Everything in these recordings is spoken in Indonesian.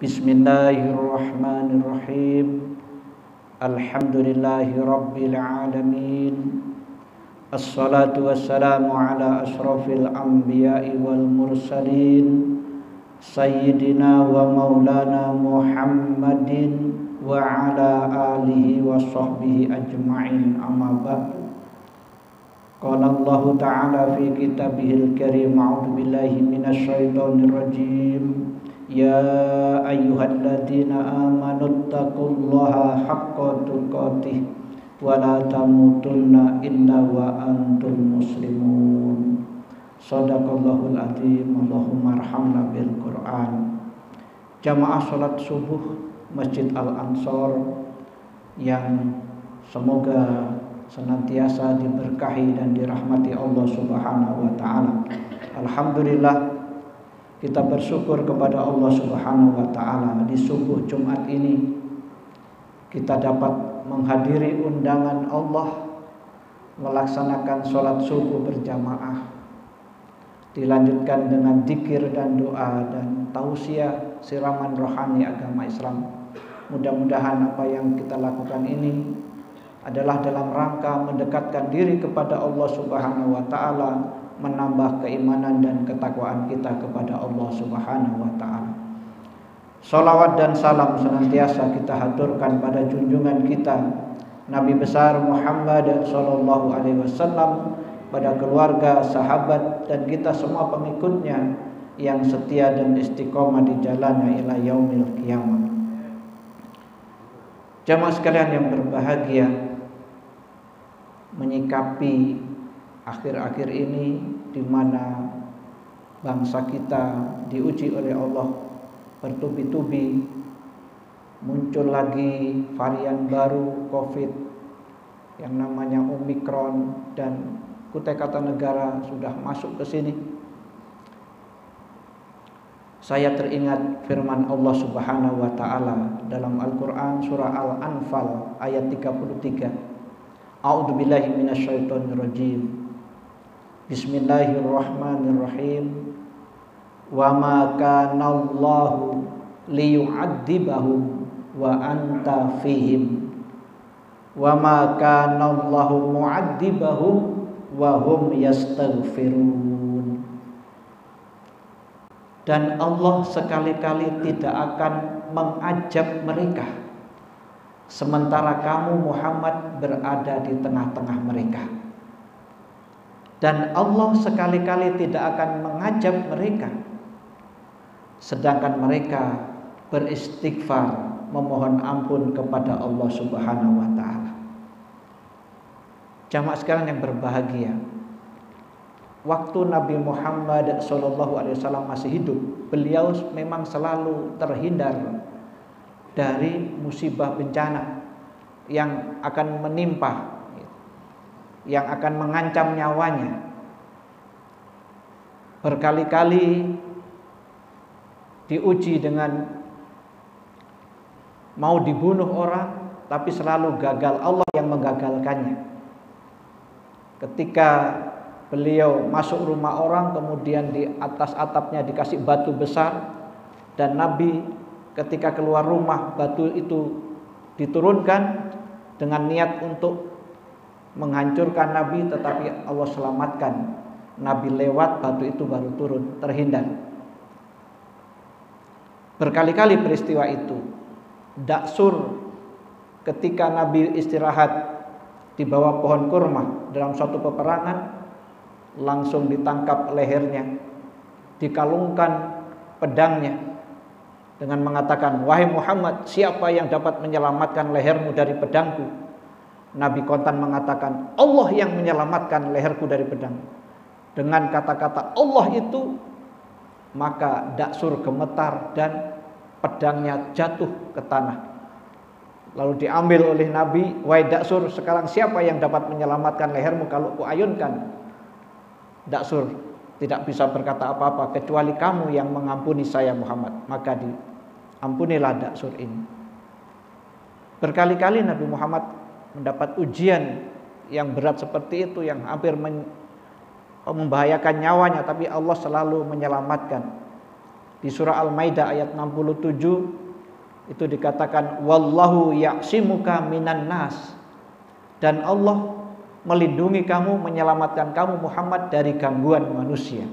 Bismillahirrahmanirrahim. Alhamdulillahi rabbil alamin. Assalatu wassalamu ala ashrafil anbiya'i wal mursalin Sayyidina wa maulana Muhammadin wa ala alihi wa sahbihi ajma'in, amma ba'du. Qala Allah ta'ala fi kitabihil karim, a'udzu billahi minasy syaithanir rajim. Ya ayyuhalladzina amanu taqullaha haqqa tuqatih wa la tamutunna illa wa antum muslimun. Shadaqallahul adzim. Allahumma arhamna bil Qur'an. Jamaah salat subuh Masjid Al-Ansor yang semoga senantiasa diberkahi dan dirahmati Allah Subhanahu wa taala. Alhamdulillah, kita bersyukur kepada Allah Subhanahu wa taala, di subuh Jumat ini kita dapat menghadiri undangan Allah melaksanakan sholat subuh berjamaah, dilanjutkan dengan dzikir dan doa dan tausiah siraman rohani agama Islam. Mudah-mudahan apa yang kita lakukan ini adalah dalam rangka mendekatkan diri kepada Allah Subhanahu wa taala, menambah keimanan dan ketakwaan kita kepada Allah Subhanahu wa taala. Salawat dan salam senantiasa kita haturkan pada junjungan kita Nabi besar Muhammad sallallahu alaihi wasallam, pada keluarga, sahabat dan kita semua pengikutnya yang setia dan istiqomah di jalannya ila yaumil qiyamah. Jamaah sekalian yang berbahagia, menyikapi akhir-akhir ini di mana bangsa kita diuji oleh Allah bertubi-tubi, muncul lagi varian baru Covid yang namanya Omikron, dan Kutai Kartanegara sudah masuk ke sini. Saya teringat firman Allah Subhanahu wa taala dalam Al-Qur'an surah Al-Anfal ayat 33. A'udzu billahi minasyaitonir rajim. Bismillahirrahmanirrahim. Wa ma kana Allahu liyu'adzibahum wa anta fihim. Wa ma kana Allahu mu'adzibahum wa hum yastaghfirun. Dan Allah sekali-kali tidak akan mengazab mereka sementara kamu Muhammad berada di tengah-tengah mereka. Dan Allah sekali-kali tidak akan mengazab mereka sedangkan mereka beristighfar, memohon ampun kepada Allah Subhanahu wa taala. Jamaah sekalian yang berbahagia, waktu Nabi Muhammad SAW masih hidup, beliau memang selalu terhindar dari musibah bencana yang akan menimpa, yang akan mengancam nyawanya. Berkali-kali diuji dengan mau dibunuh orang, tapi selalu gagal, Allah yang menggagalkannya. Ketika beliau masuk rumah orang, kemudian di atas atapnya dikasih batu besar, dan Nabi ketika keluar rumah batu itu diturunkan dengan niat untuk menghancurkan Nabi, tetapi Allah selamatkan Nabi lewat batu itu baru turun, terhindar. Berkali-kali peristiwa itu. Daksur ketika Nabi istirahat di bawah pohon kurma dalam suatu peperangan, langsung ditangkap lehernya, dikalungkan pedangnya dengan mengatakan, "Wahai Muhammad, siapa yang dapat menyelamatkan lehermu dari pedangku?" Nabi kontan mengatakan, "Allah yang menyelamatkan leherku dari pedang." Dengan kata-kata Allah itu, maka Daksur gemetar dan pedangnya jatuh ke tanah. Lalu diambil oleh Nabi, "Wahai Daksur, sekarang siapa yang dapat menyelamatkan lehermu kalau kuayunkan?" Daksur tidak bisa berkata apa-apa kecuali, "Kamu yang mengampuni saya Muhammad." Maka diampunilah Daksur ini. Berkali-kali Nabi Muhammad mendapat ujian yang berat seperti itu, yang hampir membahayakan nyawanya, tapi Allah selalu menyelamatkan. Di surah Al-Maidah ayat 67 itu dikatakan wallahu ya'simuka minan nas, dan Allah melindungi kamu, menyelamatkan kamu Muhammad dari gangguan manusia.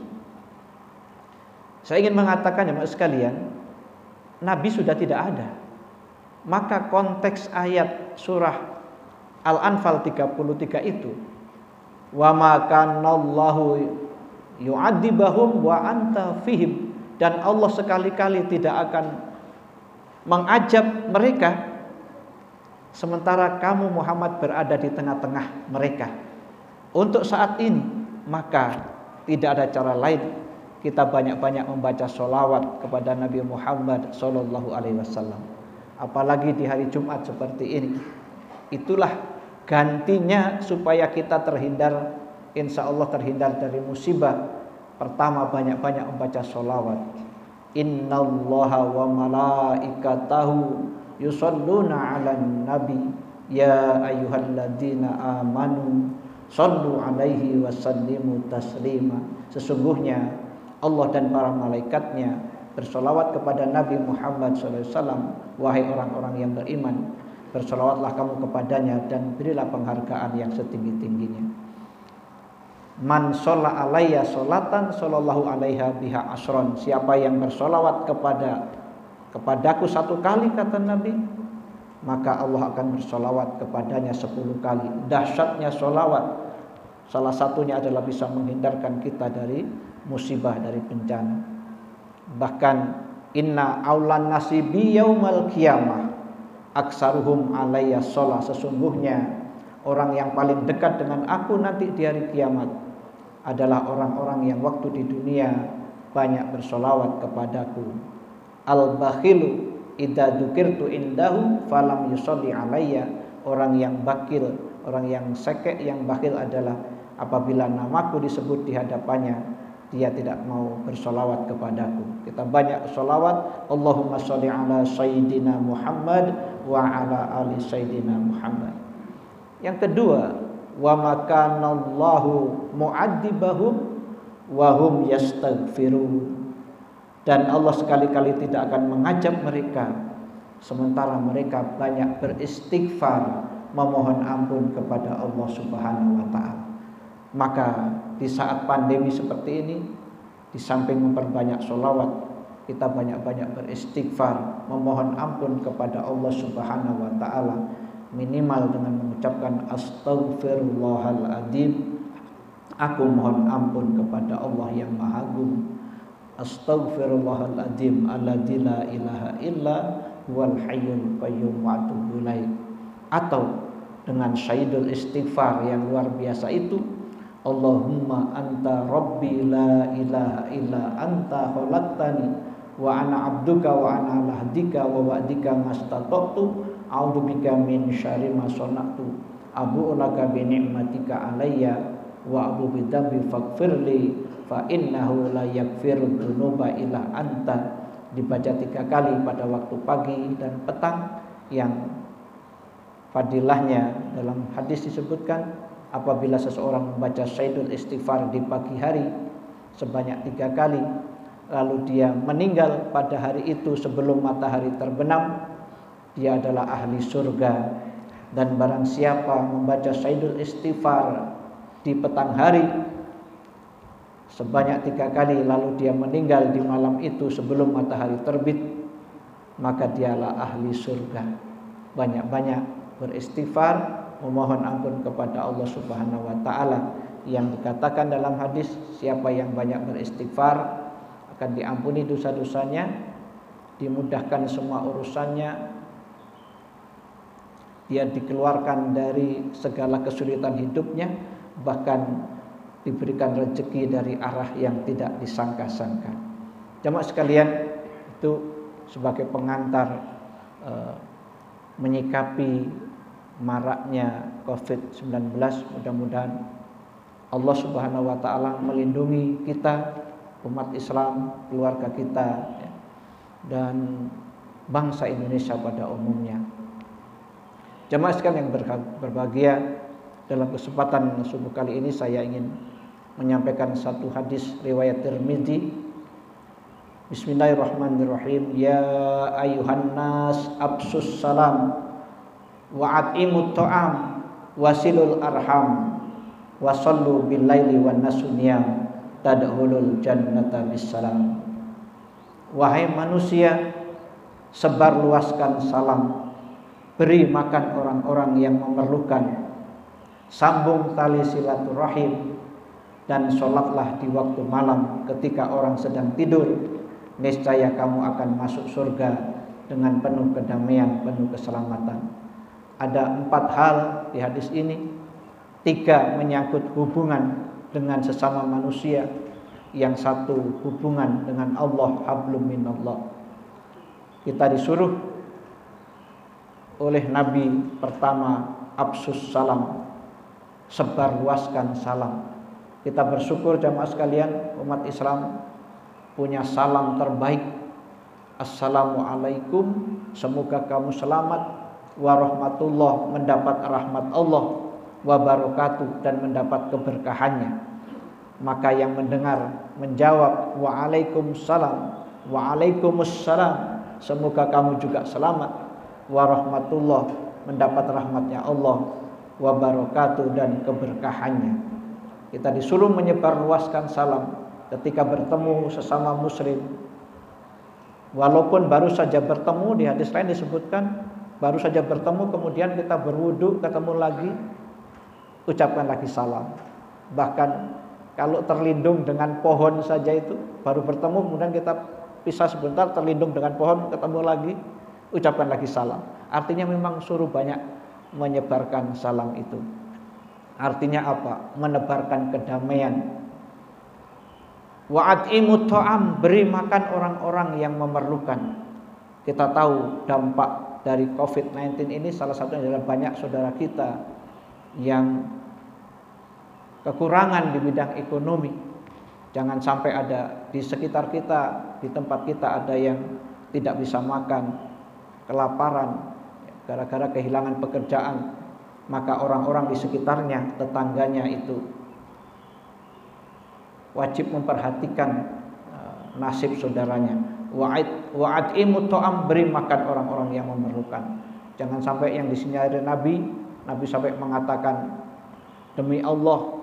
Saya ingin mengatakan jemaah sekalian, Nabi sudah tidak ada. Maka konteks ayat surah Al-Anfal 33 itu, wa ma kanallahu yu'adzibahum wa anta fihim, dan Allah sekali-kali tidak akan mengazab mereka sementara kamu Muhammad berada di tengah-tengah mereka. Untuk saat ini maka tidak ada cara lain, kita banyak-banyak membaca sholawat kepada Nabi Muhammad sallallahu alaihi wasallam. Apalagi di hari Jumat seperti ini. Itulah gantinya supaya kita terhindar, insya Allah terhindar dari musibah. Pertama, banyak-banyak membaca sholawat. Innallaha wa malaikatahu yusholluna 'alan nabi ya ayyuhalladzina amanu shollu 'alaihi wasallimu taslima. Sesungguhnya Allah dan para malaikatnya bersolawat kepada Nabi Muhammad SAW. Wahai orang-orang yang beriman, bersolawatlah kamu kepadanya dan berilah penghargaan yang setinggi-tingginya. Man sholla alayya sholatan sallallahu alaiha biha asron. Siapa yang bersolawat kepadaku 1 kali, kata Nabi, maka Allah akan bersolawat kepadanya 10 kali. Dahsyatnya solawat, salah satunya adalah bisa menghindarkan kita dari musibah, dari bencana. Bahkan inna aulan nasibi yaumal qiyamah aksaruhum alayya sholah. Sesungguhnya orang yang paling dekat dengan aku nanti di hari kiamat adalah orang-orang yang waktu di dunia banyak bersolawat kepadaku. Al-bakhilu idza dzukirtu indahu falam yusolli alayya. Orang yang bakil, orang yang sekek, yang bakhil adalah apabila namaku disebut di hadapannya dia tidak mau bersolawat kepadaku. Kita banyak solawat. Allahumma sholli ala sayyidina Muhammad wa ala ali sayyidina Muhammad. Yang kedua, wa makanallahu mu'adzibahum wa hum yastaghfirun. Dan Allah sekali-kali tidak akan mengazab mereka sementara mereka banyak beristighfar, memohon ampun kepada Allah Subhanahu wa taala. Maka di saat pandemi seperti ini, di samping memperbanyak sholawat, kita banyak-banyak beristighfar, memohon ampun kepada Allah Subhanahu wa taala, minimal dengan mengucapkan astaghfirullahaladzim, aku mohon ampun kepada Allah yang Maha Agung. Astaghfirullahaladzim alladzi la ilaha illa huwal hayyul qayyum wa atubu ilaih. Atau dengan syahidul istighfar yang luar biasa itu, Allahumma anta rabbi la ilaha illa anta khalaqtani wa ana abduka wa ana ala ahdika wa wa'dika mastata'tu a'udzubika min syarri ma sana'tu abu'u laka bi ni'matika alayya wa abu bi dzambi faghfirli fa innahu la yaghfiru dzunuba illa anta. Dibaca 3 kali pada waktu pagi dan petang. Yang fadilahnya dalam hadis disebutkan, apabila seseorang membaca syahidul istighfar di pagi hari sebanyak 3 kali, lalu dia meninggal pada hari itu sebelum matahari terbenam, dia adalah ahli surga. Dan barang siapa membaca syahidul istighfar di petang hari sebanyak 3 kali, lalu dia meninggal di malam itu sebelum matahari terbit, maka dialah ahli surga. Banyak-banyak beristighfar, memohon ampun kepada Allah Subhanahu wa taala. Yang dikatakan dalam hadis, siapa yang banyak beristighfar akan diampuni dosa-dosanya, dimudahkan semua urusannya, dia dikeluarkan dari segala kesulitan hidupnya, bahkan diberikan rezeki dari arah yang tidak disangka-sangka. Jamaah sekalian, itu sebagai pengantar menyikapi maraknya COVID-19. Mudah-mudahan Allah Subhanahu wa taala melindungi kita, umat Islam, keluarga kita, dan bangsa Indonesia pada umumnya. Jemaah sekalian yang berbahagia, dalam kesempatan subuh kali ini saya ingin menyampaikan satu hadis riwayat Tirmidzi Bismillahirrahmanirrahim. Ya ayuhan nas absus salam wa at'imut ta'am wasilul arham wa sallu bil laili wan nasuniyam tadkhulul jannata bisalam. Wahai manusia, sebarluaskan salam, beri makan orang-orang yang memerlukan, sambung tali silaturahim, dan sholatlah di waktu malam ketika orang sedang tidur. Niscaya kamu akan masuk surga dengan penuh kedamaian, penuh keselamatan. Ada 4 hal di hadis ini. 3 menyangkut hubungan dengan sesama manusia, yang 1 hubungan dengan Allah, hablum minallah. Kita disuruh oleh Nabi pertama absus salam, sebarluaskan salam. Kita bersyukur jamaah sekalian, umat Islam punya salam terbaik. Assalamualaikum, semoga kamu selamat, warahmatullah, mendapat rahmat Allah, wabarakatuh, dan mendapat keberkahannya. Maka yang mendengar menjawab waalaikumsalam, waalaikumussalam, semoga kamu juga selamat, warahmatullah, mendapat rahmatnya Allah, wabarakatuh, dan keberkahannya. Kita disuruh menyebarluaskan salam ketika bertemu sesama muslim. Walaupun baru saja bertemu, di hadis lain disebutkan baru saja bertemu kemudian kita berwudu, ketemu lagi, ucapkan lagi salam. Bahkan kalau terlindung dengan pohon saja, itu baru bertemu kemudian kita pisah sebentar, terlindung dengan pohon, ketemu lagi, ucapkan lagi salam. Artinya memang suruh banyak menyebarkan salam itu. Artinya apa? Menebarkan kedamaian. Wa at'imut ta'am, beri makan orang-orang yang memerlukan. Kita tahu dampak dari COVID-19 ini salah satunya adalah banyak saudara kita yang kekurangan di bidang ekonomi. Jangan sampai ada di sekitar kita, di tempat kita ada yang tidak bisa makan, kelaparan gara-gara kehilangan pekerjaan. Maka orang-orang di sekitarnya, tetangganya itu wajib memperhatikan nasib saudaranya. Wa'at'imut ta'am, beri makan orang-orang yang memerlukan. Jangan sampai yang disinyalir Nabi sampai mengatakan, demi Allah,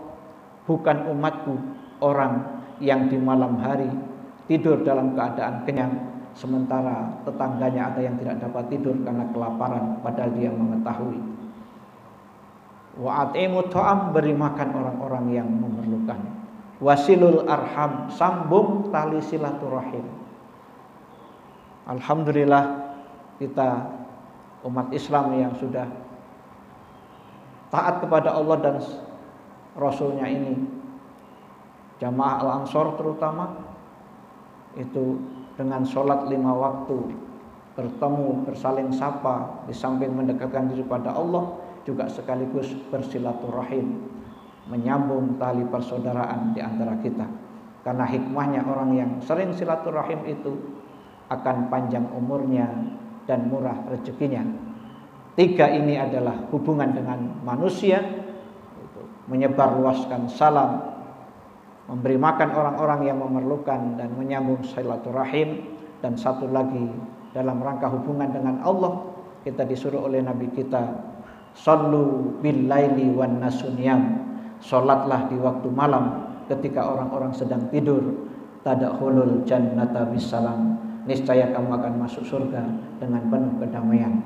bukan umatku orang yang di malam hari tidur dalam keadaan kenyang, sementara tetangganya ada yang tidak dapat tidur karena kelaparan, padahal dia mengetahui. Wa'at'imut ta'am, beri makan orang-orang yang memerlukan. Wasilul arham, sambung tali silaturahim. Alhamdulillah, kita umat Islam yang sudah taat kepada Allah dan Rasulnya ini, jamaah Al-Ansor terutama, itu dengan sholat 5 waktu, bertemu, bersaling sapa, di samping mendekatkan diri pada Allah, juga sekaligus bersilaturahim, menyambung tali persaudaraan di antara kita. Karena hikmahnya orang yang sering silaturahim itu akan panjang umurnya dan murah rezekinya. 3 ini adalah hubungan dengan manusia, menyebarluaskan salam, memberi makan orang-orang yang memerlukan, dan menyambung silaturahim. Dan 1 lagi, dalam rangka hubungan dengan Allah, kita disuruh oleh Nabi kita, sallu bil laili wan nasuniyam, salatlah di waktu malam ketika orang-orang sedang tidur, tadkhulul jannata bisalam, niscaya kamu akan masuk surga dengan penuh kedamaian.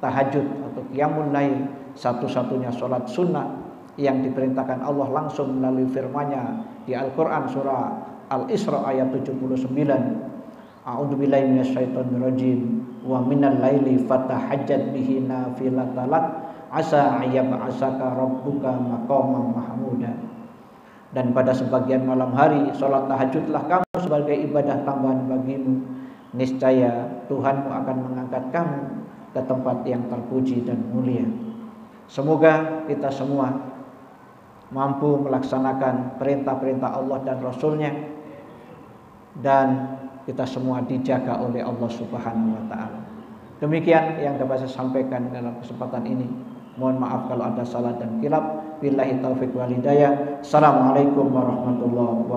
Tahajud atau qiyamul lail, satu-satunya salat sunnah yang diperintahkan Allah langsung melalui firman-Nya di Al-Qur'an surah Al-Isra ayat 79. A'udzubillahi minasyaitonirrajim. Wa minal laili fatahajjat bihi nafilatalak asa ayyab'asaka rabbuka maqaman mahmuda. Dan pada sebagian malam hari salat tahajudlah kamu sebagai ibadah tambahan bagimu, niscaya Tuhanmu akan mengangkat kamu ke tempat yang terpuji dan mulia. Semoga kita semua mampu melaksanakan perintah-perintah Allah dan Rasulnya, dan kita semua dijaga oleh Allah Subhanahu wa ta'ala. Demikian yang dapat saya sampaikan dalam kesempatan ini. Mohon maaf kalau ada salah dan khilaf. Billahi taufiq wal hidayah. Assalamualaikum warahmatullahi wabarakatuh.